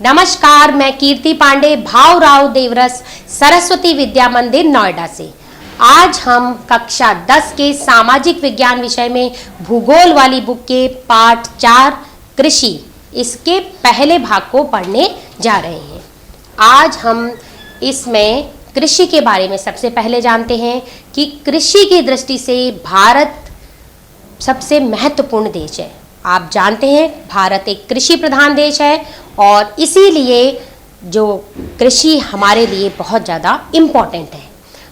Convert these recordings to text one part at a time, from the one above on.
नमस्कार, मैं कीर्ति पांडे भावराव देवरस सरस्वती विद्या मंदिर नोएडा से। आज हम कक्षा 10 के सामाजिक विज्ञान विषय में भूगोल वाली बुक के पाठ 4 कृषि इसके पहले भाग को पढ़ने जा रहे हैं। आज हम इसमें कृषि के बारे में सबसे पहले जानते हैं कि कृषि की दृष्टि से भारत सबसे महत्वपूर्ण देश है। आप जानते हैं भारत एक कृषि प्रधान देश है और इसीलिए जो कृषि हमारे लिए बहुत ज़्यादा इम्पोर्टेंट है।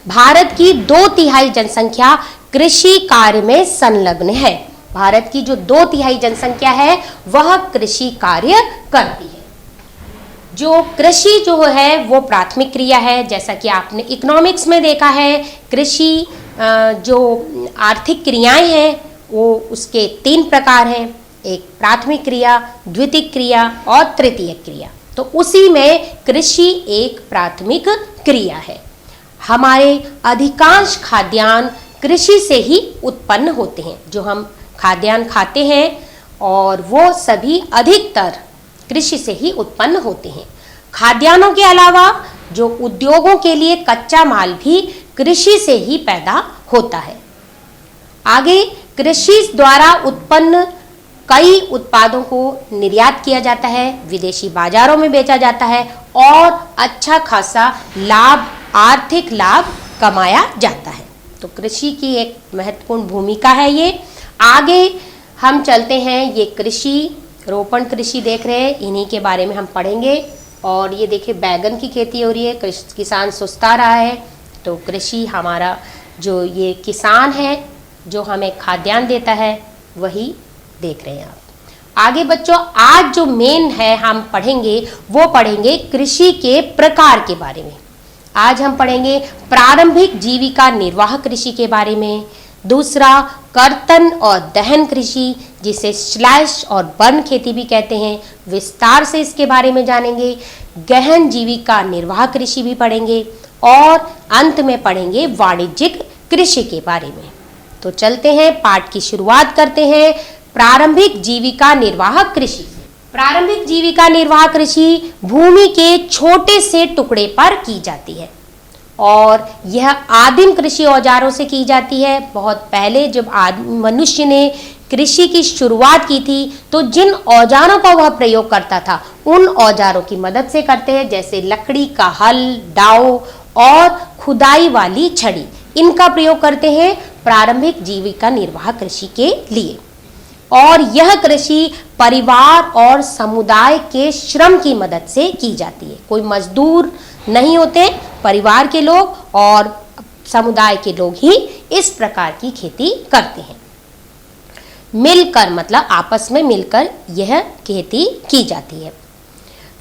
भारत की 2/3 जनसंख्या कृषि कार्य में संलग्न है। भारत की जो 2/3 जनसंख्या है वह कृषि कार्य करती है। जो कृषि जो है वो प्राथमिक क्रिया है, जैसा कि आपने इकोनॉमिक्स में देखा है। कृषि जो आर्थिक क्रियाएं हैं वो उसके 3 प्रकार हैं, एक प्राथमिक क्रिया, द्वितीयक क्रिया और तृतीयक क्रिया। तो उसी में कृषि एक प्राथमिक क्रिया है। हमारे अधिकांश खाद्यान्न कृषि से ही उत्पन्न होते हैं। जो हम खाद्यान्न खाते हैं और वो सभी अधिकतर कृषि से ही उत्पन्न होते हैं। खाद्यान्नों के अलावा जो उद्योगों के लिए कच्चा माल भी कृषि से ही पैदा होता है। आगे कृषि द्वारा उत्पन्न कई उत्पादों को निर्यात किया जाता है, विदेशी बाजारों में बेचा जाता है और अच्छा खासा लाभ, आर्थिक लाभ कमाया जाता है। तो कृषि की एक महत्वपूर्ण भूमिका है ये। आगे हम चलते हैं, ये कृषि रोपण कृषि देख रहे हैं, इन्हीं के बारे में हम पढ़ेंगे। और ये देखिए बैगन की खेती हो रही है, किसान सुस्ता रहा है। तो कृषि हमारा जो ये किसान है जो हमें खाद्यान्न देता है वही देख रहे हैं आप। आगे बच्चों, आज जो मेन है हम पढ़ेंगे वो पढ़ेंगे कृषि के प्रकार के बारे में। आज हम पढ़ेंगे प्रारंभिक जीविका निर्वाह कृषि के बारे में। दूसरा कर्तन और दहन कृषि, जिसे स्लैश और बर्न खेती भी कहते हैं, विस्तार से इसके बारे में जानेंगे। गहन जीविका निर्वाह कृषि भी पढ़ेंगे और अंत में पढ़ेंगे वाणिज्यिक कृषि के बारे में। तो चलते हैं, पाठ की शुरुआत करते हैं प्रारंभिक जीविका निर्वाह कृषि। प्रारंभिक जीविका निर्वाह कृषि भूमि के छोटे से टुकड़े पर की जाती है और यह आदिम कृषि औजारों से की जाती है। बहुत पहले जब मनुष्य ने कृषि की शुरुआत की थी तो जिन औजारों का वह प्रयोग करता था उन औजारों की मदद से करते हैं, जैसे लकड़ी का हल, दाव और खुदाई वाली छड़ी। इनका प्रयोग करते हैं प्रारंभिक जीविका निर्वाह कृषि के लिए। और यह कृषि परिवार और समुदाय के श्रम की मदद से की जाती है। कोई मजदूर नहीं होते, परिवार के लोग और समुदाय के लोग ही इस प्रकार की खेती करते हैं। मिलकर, मतलब आपस में मिलकर यह खेती की जाती है।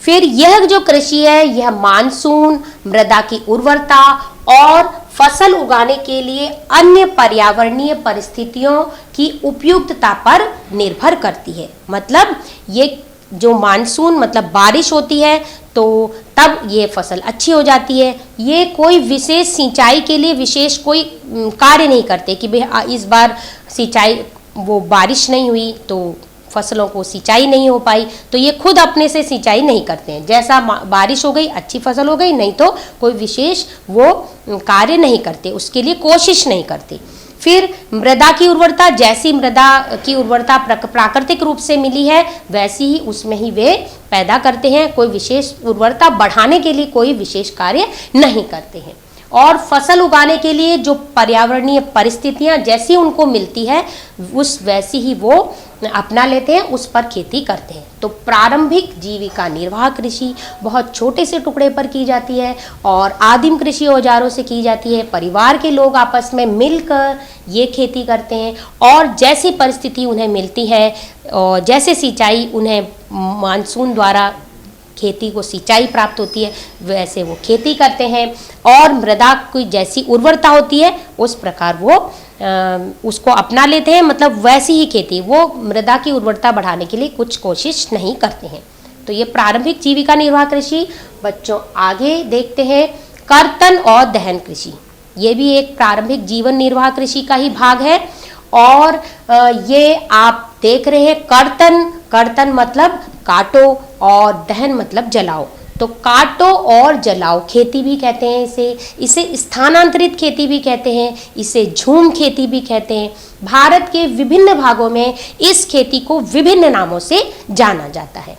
फिर यह जो कृषि है यह मानसून, मृदा की उर्वरता और फसल उगाने के लिए अन्य पर्यावरणीय परिस्थितियों की उपयुक्तता पर निर्भर करती है। मतलब ये जो मानसून मतलब बारिश होती है तो तब ये फसल अच्छी हो जाती है। ये कोई विशेष सिंचाई के लिए विशेष कोई कार्य नहीं करते कि भाई इस बार सिंचाई वो बारिश नहीं हुई तो फसलों को सिंचाई नहीं हो पाई, तो ये खुद अपने से सिंचाई नहीं करते हैं। जैसा बारिश हो गई अच्छी फसल हो गई, नहीं तो कोई विशेष वो कार्य नहीं करते, उसके लिए कोशिश नहीं करते। फिर मृदा की उर्वरता, जैसी मृदा की उर्वरता प्राकृतिक रूप से मिली है वैसी ही उसमें ही वे पैदा करते हैं। कोई विशेष उर्वरता बढ़ाने के लिए कोई विशेष कार्य नहीं करते हैं। और फसल उगाने के लिए जो पर्यावरणीय परिस्थितियां जैसी उनको मिलती है उस वैसी ही वो अपना लेते हैं, उस पर खेती करते हैं। तो प्रारंभिक जीविका निर्वाह कृषि बहुत छोटे से टुकड़े पर की जाती है और आदिम कृषि औजारों से की जाती है। परिवार के लोग आपस में मिलकर ये खेती करते हैं और जैसी परिस्थिति उन्हें मिलती है और जैसे सिंचाई उन्हें मानसून द्वारा खेती को सिंचाई प्राप्त होती है वैसे वो खेती करते हैं। और मृदा की जैसी उर्वरता होती है उस प्रकार वो उसको अपना लेते हैं, मतलब वैसी ही खेती, वो मृदा की उर्वरता बढ़ाने के लिए कुछ कोशिश नहीं करते हैं। तो ये प्रारंभिक जीविका निर्वाह कृषि। बच्चों आगे देखते हैं कर्तन और दहन कृषि। ये भी एक प्रारंभिक जीवन निर्वाह कृषि का ही भाग है और ये आप देख रहे हैं कर्तन, कर्तन मतलब काटो और दहन मतलब जलाओ। तो काटो और जलाओ खेती भी कहते हैं इसे स्थानांतरित खेती भी कहते हैं, इसे झूम खेती भी कहते हैं। भारत के विभिन्न भागों में इस खेती को विभिन्न नामों से जाना जाता है।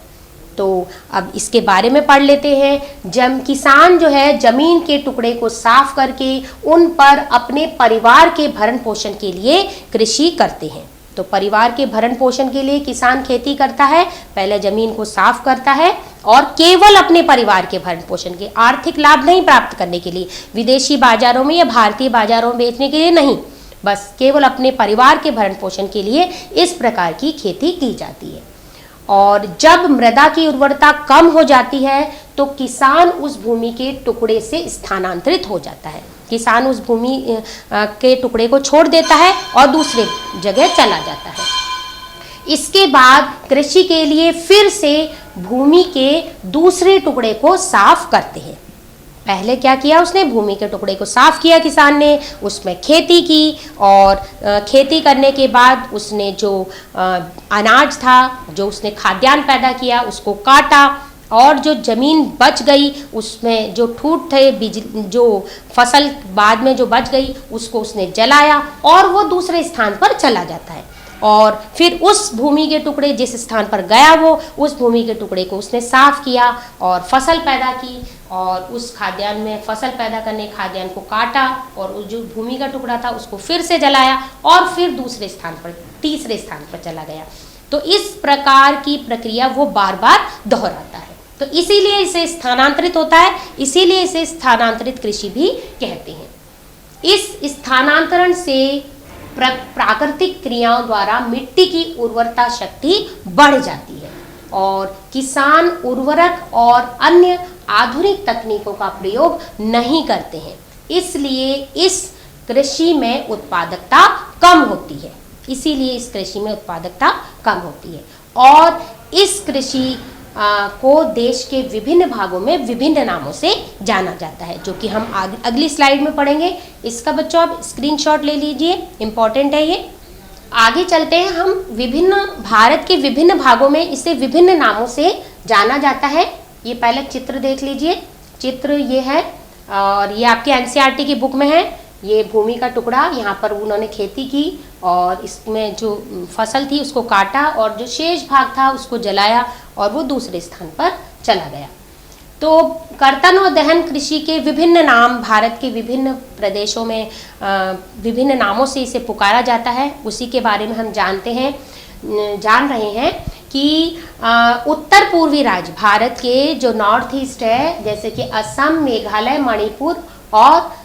तो अब इसके बारे में पढ़ लेते हैं। जब किसान जो है जमीन के टुकड़े को साफ करके उन पर अपने परिवार के भरण पोषण के लिए कृषि करते हैं। तो परिवार के भरण पोषण के लिए किसान खेती करता है, पहले जमीन को साफ करता है और केवल अपने परिवार के भरण पोषण के, आर्थिक लाभ नहीं प्राप्त करने के लिए, विदेशी बाजारों में या भारतीय बाजारों में बेचने के लिए नहीं, बस केवल अपने परिवार के भरण पोषण के लिए इस प्रकार की खेती की जाती है। और जब मृदा की उर्वरता कम हो जाती है तो किसान उस भूमि के टुकड़े से स्थानांतरित हो जाता है। किसान उस भूमि के टुकड़े को छोड़ देता है और दूसरे जगह चला जाता है। इसके बाद कृषि के लिए फिर से भूमि के दूसरे टुकड़े को साफ करते हैं। पहले क्या किया उसने, भूमि के टुकड़े को साफ किया किसान ने, उसमें खेती की और खेती करने के बाद उसने जो अनाज था, जो उसने खाद्यान्न पैदा किया, उसको काटा और जो जमीन बच गई उसमें जो ठूंठ थे, जो फसल बाद में जो बच गई उसको उसने जलाया और वो दूसरे स्थान पर चला जाता है। और फिर उस भूमि के टुकड़े जिस स्थान पर गया वो उस भूमि के टुकड़े को उसने साफ किया और फसल पैदा की और उस खाद्यान्न में फसल पैदा करने खाद्यान्न को काटा और उस जो भूमि का टुकड़ा था उसको फिर से जलाया और फिर दूसरे स्थान पर तीसरे स्थान पर चला गया। तो इस प्रकार की प्रक्रिया वो बार बार दोहराता है। तो इसीलिए इसे स्थानांतरित होता है, इसीलिए इसे स्थानांतरित कृषि भी कहते हैं। इस स्थानांतरण से प्राकृतिक क्रियाओं द्वारा मिट्टी की उर्वरता शक्ति बढ़ जाती है और किसान उर्वरक और अन्य आधुनिक तकनीकों का प्रयोग नहीं करते हैं, इसलिए इस कृषि में उत्पादकता कम होती है। इसीलिए इस कृषि में उत्पादकता कम होती है और इस कृषि को देश के विभिन्न भागों में विभिन्न नामों से जाना जाता है, जो कि हम अगली स्लाइड में पढ़ेंगे। इसका बच्चों आप स्क्रीनशॉट ले लीजिए, इम्पॉर्टेंट है ये। आगे चलते हैं हम। भारत के विभिन्न भागों में इसे विभिन्न नामों से जाना जाता है। ये पहले चित्र देख लीजिए, चित्र ये है और ये आपके एनसीईआरटी की बुक में है। ये भूमि का टुकड़ा, यहाँ पर उन्होंने खेती की और इसमें जो फसल थी उसको काटा और जो शेष भाग था उसको जलाया और वो दूसरे स्थान पर चला गया। तो कर्तन और दहन कृषि के विभिन्न नाम भारत के विभिन्न प्रदेशों में विभिन्न नामों से इसे पुकारा जाता है, उसी के बारे में हम जान रहे हैं कि उत्तर पूर्वी राज्य भारत के जो नॉर्थ ईस्ट है, जैसे कि असम, मेघालय, मणिपुर और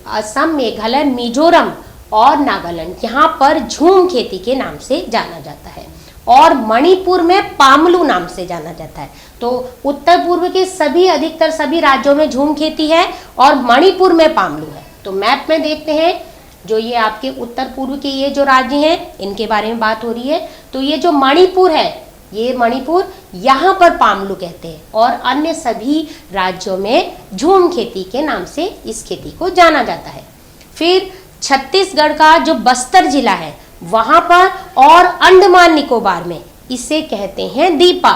असम, मेघालय, मिजोरम और नागालैंड, यहाँ पर झूम खेती के नाम से जाना जाता है और मणिपुर में पामलू नाम से जाना जाता है। तो उत्तर पूर्व के अधिकतर सभी राज्यों में झूम खेती है और मणिपुर में पामलू है। तो मैप में देखते हैं, जो ये आपके उत्तर पूर्व के ये जो राज्य हैं इनके बारे में बात हो रही है। तो ये जो मणिपुर है, ये मणिपुर, यहाँ पर पामलू कहते हैं और अन्य सभी राज्यों में झूम खेती के नाम से इस खेती को जाना जाता है। फिर छत्तीसगढ़ का जो बस्तर जिला है वहाँ पर और अंडमान निकोबार में इसे कहते हैं दीपा।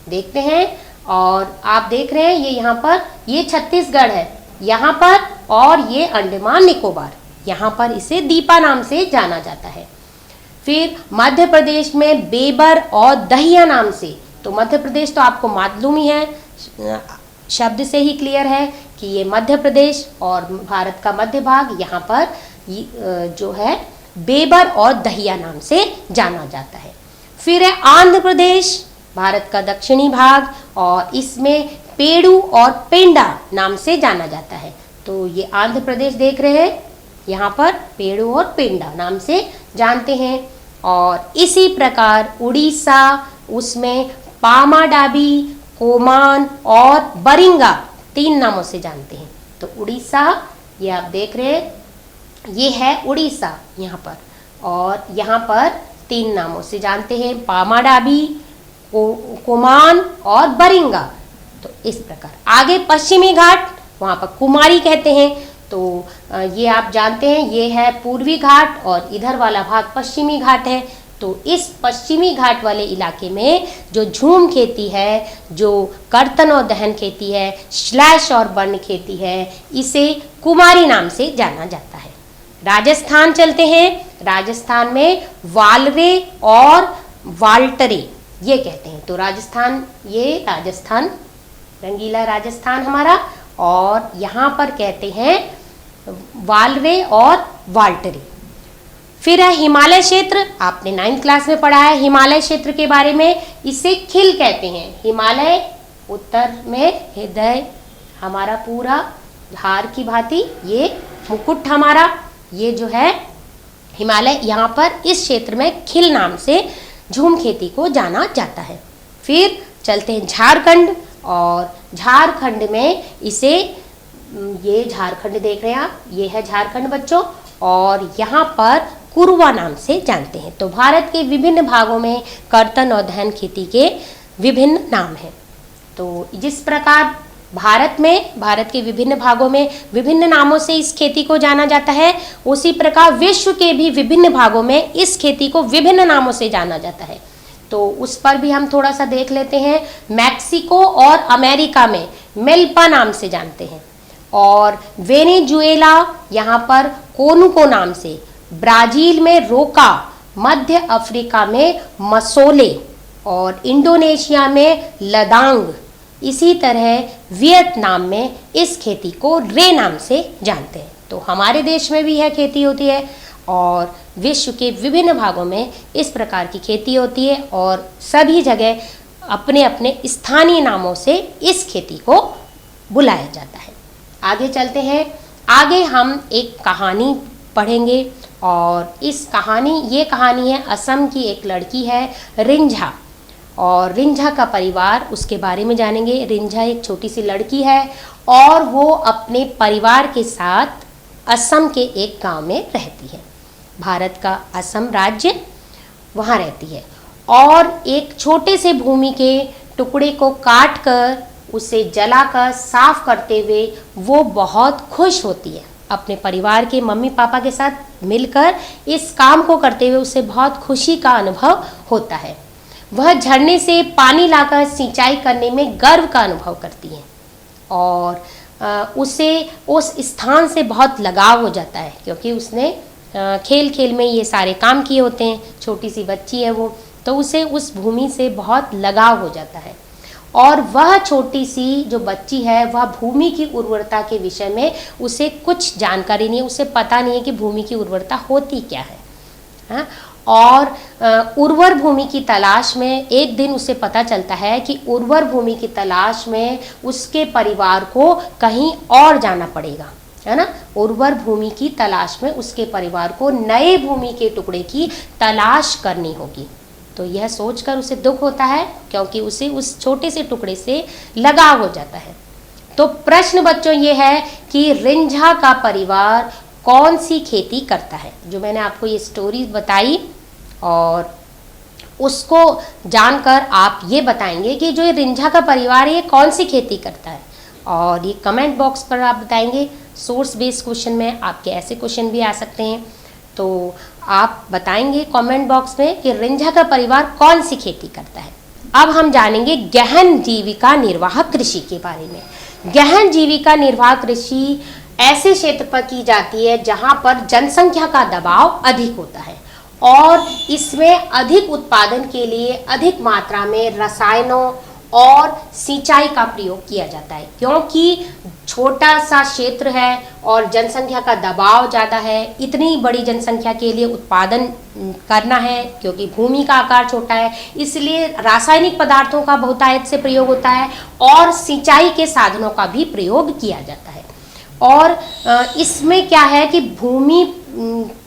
देखते हैं और आप देख रहे हैं ये यहाँ पर, ये छत्तीसगढ़ है यहाँ पर और ये अंडमान निकोबार, यहाँ पर इसे दीपा नाम से जाना जाता है। फिर मध्य प्रदेश में बेबर और दहिया नाम से, तो मध्य प्रदेश तो आपको मालूम ही है, शब्द से ही क्लियर है कि ये मध्य प्रदेश और भारत का मध्य भाग, यहाँ पर जो है बेबर और दहिया नाम से जाना जाता है। फिर है आंध्र प्रदेश, भारत का दक्षिणी भाग, और इसमें पेड़ू और पेंडा नाम से जाना जाता है। तो ये आंध्र प्रदेश देख रहे हैं, यहाँ पर पेड़ू और पेंडा नाम से जानते हैं। और इसी प्रकार उड़ीसा, उसमें पामाडाबी, कोमान और बरिंगा 3 नामों से जानते हैं। तो उड़ीसा, ये आप देख रहे हैं, ये है उड़ीसा यहाँ पर, और यहाँ पर 3 नामों से जानते हैं, पामाडाबी, कोमान और बरिंगा। तो इस प्रकार आगे पश्चिमी घाट, वहाँ पर कुमारी कहते हैं। तो ये आप जानते हैं, ये है पूर्वी घाट और इधर वाला भाग पश्चिमी घाट है। तो इस पश्चिमी घाट वाले इलाके में जो झूम खेती है, जो कर्तन और दहन खेती है, श्लैश और बर्न खेती है, इसे कुमारी नाम से जाना जाता है। राजस्थान चलते हैं। राजस्थान में वालरे और वाल्टरे ये कहते हैं। तो राजस्थान, ये राजस्थान, रंगीला राजस्थान हमारा, और यहाँ पर कहते हैं वालरे और वाल्टरे। फिर है हिमालय क्षेत्र, आपने 9th क्लास में पढ़ा है हिमालय क्षेत्र के बारे में। इसे खिल कहते हैं। हिमालय उत्तर में हृदय हमारा पूरा हार की भांति, ये मुकुट हमारा, ये जो है हिमालय, यहाँ पर इस क्षेत्र में खिल नाम से झूम खेती को जाना जाता है। फिर चलते हैं झारखंड, और झारखंड में इसे, ये झारखंड देख रहे हैं आप, ये है झारखंड बच्चों, और यहाँ पर कुरवा नाम से जानते हैं। तो भारत के विभिन्न भागों में कर्तन और दहन खेती के विभिन्न नाम हैं। तो जिस प्रकार भारत के विभिन्न भागों में विभिन्न नामों से इस खेती को जाना जाता है, उसी प्रकार विश्व के भी विभिन्न भागों में इस खेती को विभिन्न नामों से जाना जाता है। तो उस पर भी हम थोड़ा सा देख लेते हैं। मैक्सिको और अमेरिका में मिल्पा नाम से जानते हैं, और वेनेजुएला यहाँ पर कोनुको नाम से, ब्राजील में रोका, मध्य अफ्रीका में मसोले, और इंडोनेशिया में लदांग, इसी तरह वियतनाम में इस खेती को रे नाम से जानते हैं। तो हमारे देश में भी यह खेती होती है, और विश्व के विभिन्न भागों में इस प्रकार की खेती होती है, और सभी जगह अपने अपने स्थानीय नामों से इस खेती को बुलाया जाता है। आगे चलते हैं। आगे हम एक कहानी पढ़ेंगे, और ये कहानी है असम की एक लड़की है रिंझा, और रिंझा का परिवार, उसके बारे में जानेंगे। रिंझा एक छोटी सी लड़की है, और वो अपने परिवार के साथ असम के एक गांव में रहती है। भारत का असम राज्य, वहाँ रहती है, और एक छोटे से भूमि के टुकड़े को काट कर उसे जलाकर साफ करते हुए वो बहुत खुश होती है। अपने परिवार के मम्मी पापा के साथ मिलकर इस काम को करते हुए उसे बहुत खुशी का अनुभव होता है। वह झरने से पानी लाकर सिंचाई करने में गर्व का अनुभव करती है, और उसे उस स्थान से बहुत लगाव हो जाता है, क्योंकि उसने खेल खेल में ये सारे काम किए होते हैं। छोटी सी बच्ची है वो, तो उसे उस भूमि से बहुत लगाव हो जाता है, और वह छोटी सी जो बच्ची है वह भूमि की उर्वरता के विषय में उसे कुछ जानकारी नहीं है, उसे पता नहीं है कि भूमि की उर्वरता होती क्या है, हाँ? और उर्वर भूमि की तलाश में एक दिन उसे पता चलता है कि उर्वर भूमि की तलाश में उसके परिवार को कहीं और जाना पड़ेगा, है ना। उर्वर भूमि की तलाश में उसके परिवार को नए भूमि के टुकड़े की तलाश करनी होगी। तो यह सोचकर उसे दुख होता है, क्योंकि उसे उस छोटे से टुकड़े से लगाव हो जाता है। तो प्रश्न बच्चों ये है कि रिंझा का परिवार कौन सी खेती करता है। जो मैंने आपको ये स्टोरी बताई, और उसको जानकर आप ये बताएंगे कि जो ये रिंझा का परिवार है ये कौन सी खेती करता है, और ये कमेंट बॉक्स पर आप बताएंगे। सोर्स बेस्ड क्वेश्चन में आपके ऐसे क्वेश्चन भी आ सकते हैं, तो आप बताएंगे कमेंट बॉक्स में कि रिंझा का परिवार कौन सी खेती करता है। अब हम जानेंगे गहन जीविका निर्वाह कृषि के बारे में। गहन जीविका निर्वाह कृषि ऐसे क्षेत्र पर की जाती है जहां पर जनसंख्या का दबाव अधिक होता है, और इसमें अधिक उत्पादन के लिए अधिक मात्रा में रसायनों और सिंचाई का प्रयोग किया जाता है, क्योंकि छोटा सा क्षेत्र है और जनसंख्या का दबाव ज़्यादा है। इतनी बड़ी जनसंख्या के लिए उत्पादन करना है, क्योंकि भूमि का आकार छोटा है, इसलिए रासायनिक पदार्थों का बहुतायत से प्रयोग होता है, और सिंचाई के साधनों का भी प्रयोग किया जाता है। और इसमें क्या है कि भूमि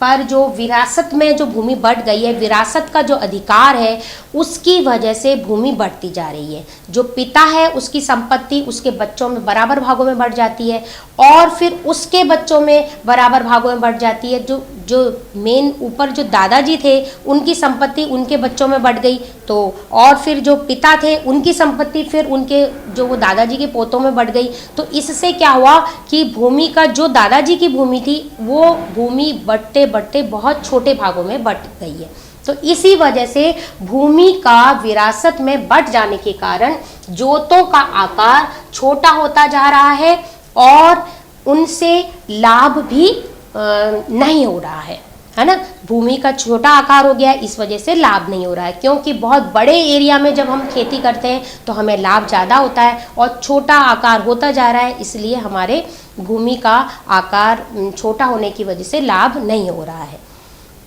पर जो विरासत में जो भूमि बढ़ गई है, विरासत का जो अधिकार है उसकी वजह से भूमि बढ़ती जा रही है। जो पिता है उसकी संपत्ति उसके बच्चों में बराबर भागों में बढ़ जाती है, और फिर उसके बच्चों में बराबर भागों में बढ़ जाती है। जो मेन ऊपर जो दादाजी थे उनकी संपत्ति उनके बच्चों में बढ़ गई, तो और फिर जो पिता थे उनकी संपत्ति फिर उनके जो वो दादाजी के पोतों में बढ़ गई। तो इससे क्या हुआ कि भूमि का जो दादाजी की भूमि थी वो भूमि बढ़ते बढ़ते बहुत छोटे भागों में बढ़ गई है। तो इसी वजह से भूमि का विरासत में बंट जाने के कारण जोतों का आकार छोटा होता जा रहा है और उनसे लाभ भी नहीं हो रहा है ना। भूमि का छोटा आकार हो गया, इस वजह से लाभ नहीं हो रहा है, क्योंकि बहुत बड़े एरिया में जब हम खेती करते हैं तो हमें लाभ ज़्यादा होता है और छोटा आकार होता जा रहा है, इसलिए हमारे भूमि का आकार छोटा होने की वजह से लाभ नहीं हो रहा है।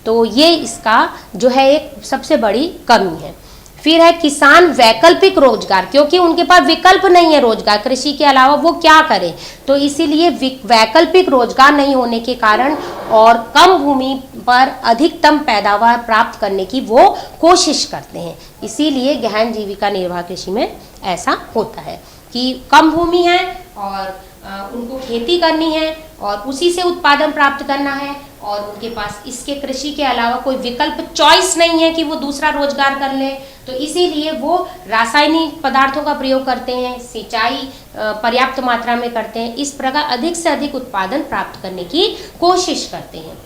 तो ये इसका जो है एक सबसे बड़ी कमी है। फिर है किसान वैकल्पिक रोजगार, क्योंकि उनके पास विकल्प नहीं है रोजगार, कृषि के अलावा वो क्या करें, तो इसीलिए वैकल्पिक रोजगार नहीं होने के कारण और कम भूमि पर अधिकतम पैदावार प्राप्त करने की वो कोशिश करते हैं। इसीलिए गहन जीविका निर्वाह कृषि में ऐसा होता है कि कम भूमि है और उनको खेती करनी है और उसी से उत्पादन प्राप्त करना है और उनके पास इसके कृषि के अलावा कोई विकल्प चॉइस नहीं है कि वो दूसरा रोजगार कर ले, तो इसीलिए वो रासायनिक पदार्थों का प्रयोग करते हैं, सिंचाई पर्याप्त मात्रा में करते हैं, इस प्रकार अधिक से अधिक उत्पादन प्राप्त करने की कोशिश करते हैं।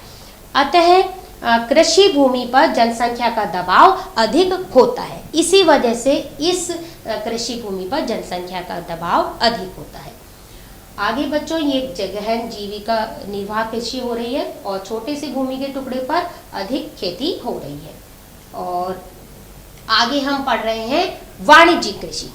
अतः कृषि भूमि पर जनसंख्या का दबाव अधिक होता है, इसी वजह से इस कृषि भूमि पर जनसंख्या का दबाव अधिक होता है। आगे बच्चों, ये गहन जीविका निर्वाह कृषि हो रही है और छोटे से भूमि के टुकड़े पर अधिक खेती हो रही है। और आगे हम पढ़ रहे हैं वाणिज्यिक कृषि।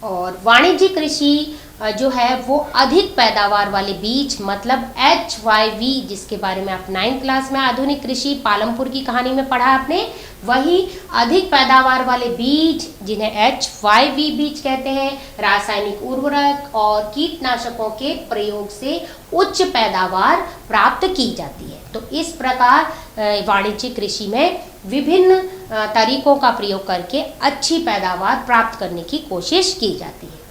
और वाणिज्यिक कृषि जो है वो अधिक पैदावार वाले बीज, मतलब HYV, जिसके बारे में आप 9th क्लास में आधुनिक कृषि पालमपुर की कहानी में पढ़ा आपने, वही अधिक पैदावार वाले बीज जिन्हें HYV बीज कहते हैं, रासायनिक उर्वरक और कीटनाशकों के प्रयोग से उच्च पैदावार प्राप्त की जाती है। तो इस प्रकार वाणिज्यिक कृषि में विभिन्न तरीकों का प्रयोग करके अच्छी पैदावार प्राप्त करने की कोशिश की जाती है।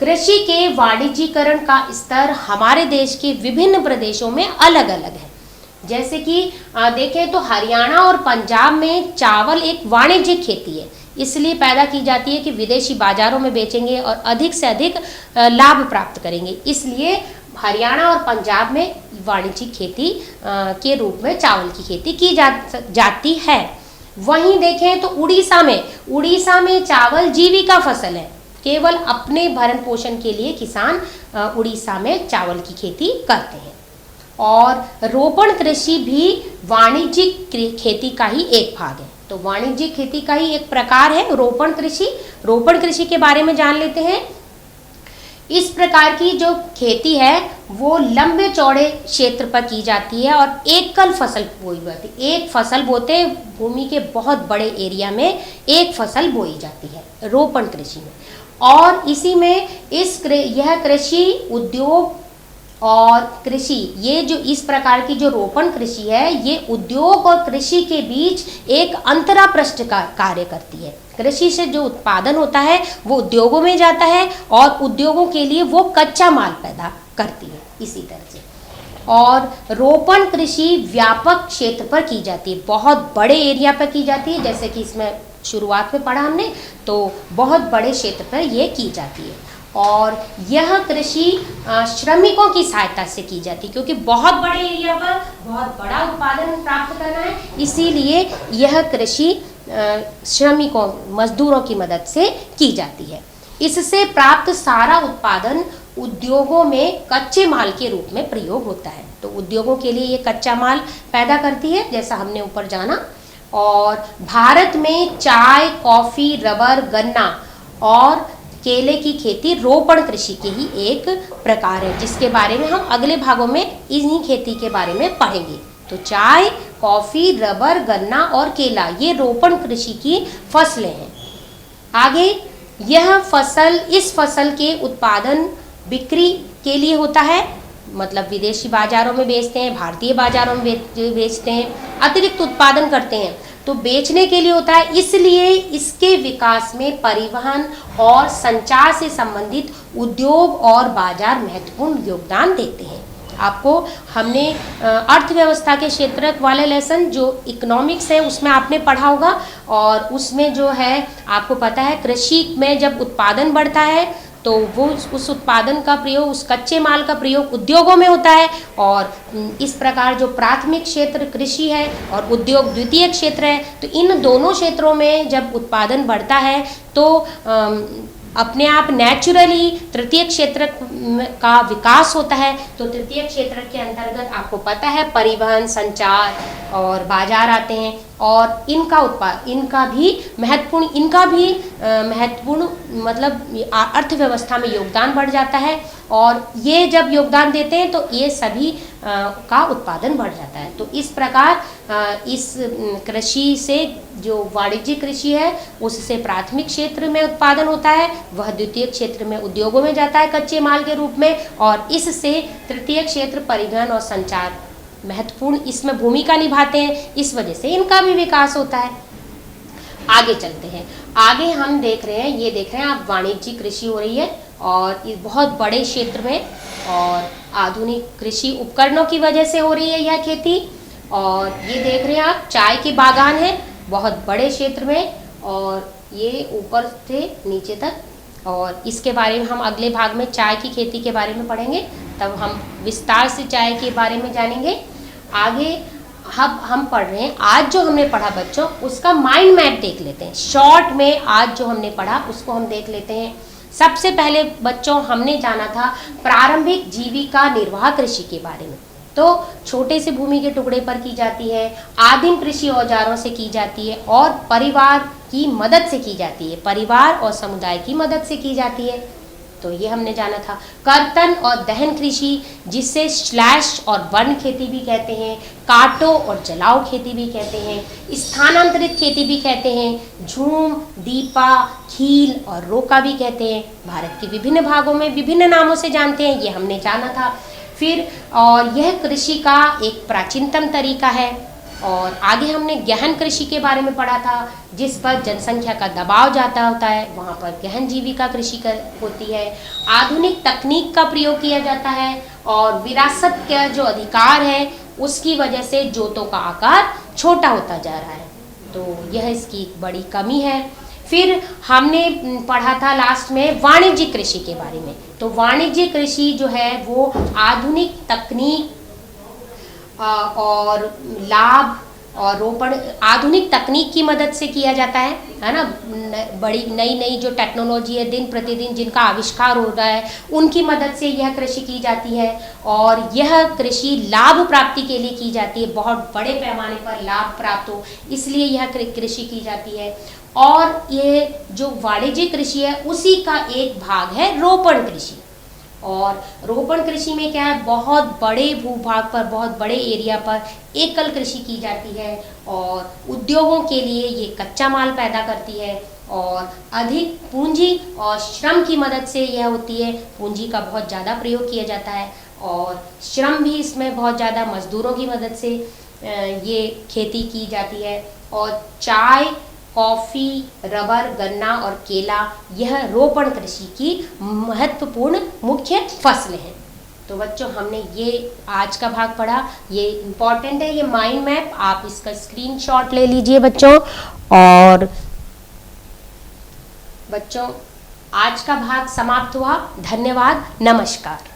कृषि के वाणिज्यीकरण का स्तर हमारे देश के विभिन्न प्रदेशों में अलग अलग है। जैसे कि देखें तो हरियाणा और पंजाब में चावल एक वाणिज्यिक खेती है, इसलिए पैदा की जाती है कि विदेशी बाजारों में बेचेंगे और अधिक से अधिक लाभ प्राप्त करेंगे, इसलिए हरियाणा और पंजाब में वाणिज्यिक खेती के रूप में चावल की खेती की जाती है। वहीं देखें तो उड़ीसा में चावल जीविका फसल है, केवल अपने भरण पोषण के लिए किसान उड़ीसा में चावल की खेती करते हैं। और रोपण कृषि भी वाणिज्यिक खेती का ही एक भाग है, तो वाणिज्यिक खेती का ही एक प्रकार है रोपण कृषि। रोपण कृषि के बारे में जान लेते हैं। इस प्रकार की जो खेती है वो लंबे चौड़े क्षेत्र पर की जाती है और एकल फसल बोई जाती है। एक फसल बोते भूमि के बहुत बड़े एरिया में एक फसल बोई जाती है रोपण कृषि में। और इसी में यह कृषि उद्योग और कृषि, ये जो इस प्रकार की जो रोपण कृषि है, ये उद्योग और कृषि के बीच एक अंतरापृष्ठ का कार्य करती है। कृषि से जो उत्पादन होता है वो उद्योगों में जाता है और उद्योगों के लिए वो कच्चा माल पैदा करती है इसी तरह से। और रोपण कृषि व्यापक क्षेत्र पर की जाती है, बहुत बड़े एरिया पर की जाती है, जैसे कि इसमें शुरुआत में पढ़ा हमने, तो बहुत बड़े क्षेत्र पर ये की जाती है। और यह कृषि श्रमिकों की सहायता से की जाती है, क्योंकि बहुत बड़े एरिया पर बहुत बड़ा उत्पादन प्राप्त करना है, इसीलिए यह कृषि श्रमिकों मजदूरों की मदद से की जाती है। इससे प्राप्त सारा उत्पादन उद्योगों में कच्चे माल के रूप में प्रयोग होता है, तो उद्योगों के लिए ये कच्चा माल पैदा करती है, जैसा हमने ऊपर जाना। और भारत में चाय, कॉफ़ी, रबर, गन्ना और केले की खेती रोपण कृषि के ही एक प्रकार है, जिसके बारे में हम अगले भागों में इन्हीं खेती के बारे में पढ़ेंगे। तो चाय, कॉफ़ी, रबर, गन्ना और केला ये रोपण कृषि की फसलें हैं। आगे इस फसल के उत्पादन बिक्री के लिए होता है, मतलब विदेशी बाजारों में बेचते हैं, भारतीय बाजारों में बेचते हैं, अतिरिक्त उत्पादन करते हैं, तो बेचने के लिए होता है। इसलिए इसके विकास में परिवहन और संचार से संबंधित उद्योग और बाजार महत्वपूर्ण योगदान देते हैं। आपको हमने अर्थव्यवस्था के क्षेत्र वाले लेसन जो इकोनॉमिक्स है उसमें आपने पढ़ा होगा, और उसमें जो है आपको पता है कृषि में जब उत्पादन बढ़ता है तो वो उस उत्पादन का प्रयोग, उस कच्चे माल का प्रयोग उद्योगों में होता है। और इस प्रकार जो प्राथमिक क्षेत्र कृषि है और उद्योग द्वितीय क्षेत्र है, तो इन दोनों क्षेत्रों में जब उत्पादन बढ़ता है तो अपने आप नेचुरली तृतीय क्षेत्र का विकास होता है। तो तृतीय क्षेत्र के अंतर्गत आपको पता है परिवहन, संचार और बाजार आते हैं, और इनका भी महत्वपूर्ण मतलब अर्थव्यवस्था में योगदान बढ़ जाता है। और ये जब योगदान देते हैं तो ये सभी का उत्पादन बढ़ जाता है। तो इस प्रकार इस कृषि से, जो वाणिज्यिक कृषि है उससे प्राथमिक क्षेत्र में उत्पादन होता है, वह द्वितीय क्षेत्र में उद्योगों में जाता है कच्चे माल के रूप में, और इससे तृतीय क्षेत्र परिवहन और संचार महत्वपूर्ण इसमें भूमिका निभाते हैं। इस वजह से इनका भी विकास होता है। आगे चलते हैं। आगे हम देख रहे हैं, ये देख रहे हैं आप, वाणिज्यिक कृषि हो रही है और इस बहुत बड़े क्षेत्र में, और आधुनिक कृषि उपकरणों की वजह से हो रही है यह खेती। और ये देख रहे हैं आप, चाय के बागान है बहुत बड़े क्षेत्र में, और ये ऊपर से नीचे तक। और इसके बारे में हम अगले भाग में चाय की खेती के बारे में पढ़ेंगे, तब हम विस्तार से चाय के बारे में जानेंगे। आगे हम पढ़ रहे हैं, आज जो हमने पढ़ा बच्चों उसका माइंड मैप देख लेते हैं। शॉर्ट में आज जो हमने पढ़ा उसको हम देख लेते हैं। सबसे पहले बच्चों हमने जाना था प्रारंभिक जीविका निर्वाह कृषि के बारे में। तो छोटे से भूमि के टुकड़े पर की जाती है, आदिम कृषि औजारों से की जाती है, और परिवार की मदद से की जाती है, परिवार और समुदाय की मदद से की जाती है। तो ये हमने जाना था। कर्तन और दहन कृषि, जिसे स्लैश और वन खेती भी कहते हैं, काटो और जलाओ खेती भी कहते हैं, स्थानांतरित खेती भी कहते हैं, झूम, दीपा, खील और रोका भी कहते हैं। भारत के विभिन्न भागों में विभिन्न नामों से जानते हैं, ये हमने जाना था। फिर और यह कृषि का एक प्राचीनतम तरीका है। और आगे हमने गहन कृषि के बारे में पढ़ा था, जिस पर जनसंख्या का दबाव ज़्यादा होता है, वहाँ पर गहन जीविका कृषि होती है। आधुनिक तकनीक का प्रयोग किया जाता है, और विरासत का जो अधिकार है उसकी वजह से जोतों का आकार छोटा होता जा रहा है। तो यह इसकी बड़ी कमी है। फिर हमने पढ़ा था लास्ट में वाणिज्यिक कृषि के बारे में। तो वाणिज्यिक कृषि जो है वो आधुनिक तकनीक और लाभ और रोपण, आधुनिक तकनीक की मदद से किया जाता है ना। बड़ी नई नई जो टेक्नोलॉजी है दिन प्रतिदिन जिनका आविष्कार हो रहा है, उनकी मदद से यह कृषि की जाती है। और यह कृषि लाभ प्राप्ति के लिए की जाती है, बहुत बड़े पैमाने पर लाभ प्राप्त हो, इसलिए यह कृषि की जाती है। और ये जो वाणिज्यिक कृषि है उसी का एक भाग है रोपण कृषि। और रोपण कृषि में क्या है, बहुत बड़े भूभाग पर, बहुत बड़े एरिया पर एकल कृषि की जाती है, और उद्योगों के लिए ये कच्चा माल पैदा करती है, और अधिक पूंजी और श्रम की मदद से यह होती है। पूंजी का बहुत ज़्यादा प्रयोग किया जाता है, और श्रम भी इसमें बहुत ज़्यादा, मजदूरों की मदद से ये खेती की जाती है। और चाय, कॉफ़ी, रबर, गन्ना और केला, यह रोपण कृषि की महत्वपूर्ण मुख्य फसलें हैं। तो बच्चों हमने ये आज का भाग पढ़ा, ये इम्पॉर्टेंट है, ये माइंड मैप, आप इसका स्क्रीनशॉट ले लीजिए बच्चों। और बच्चों आज का भाग समाप्त हुआ। धन्यवाद, नमस्कार।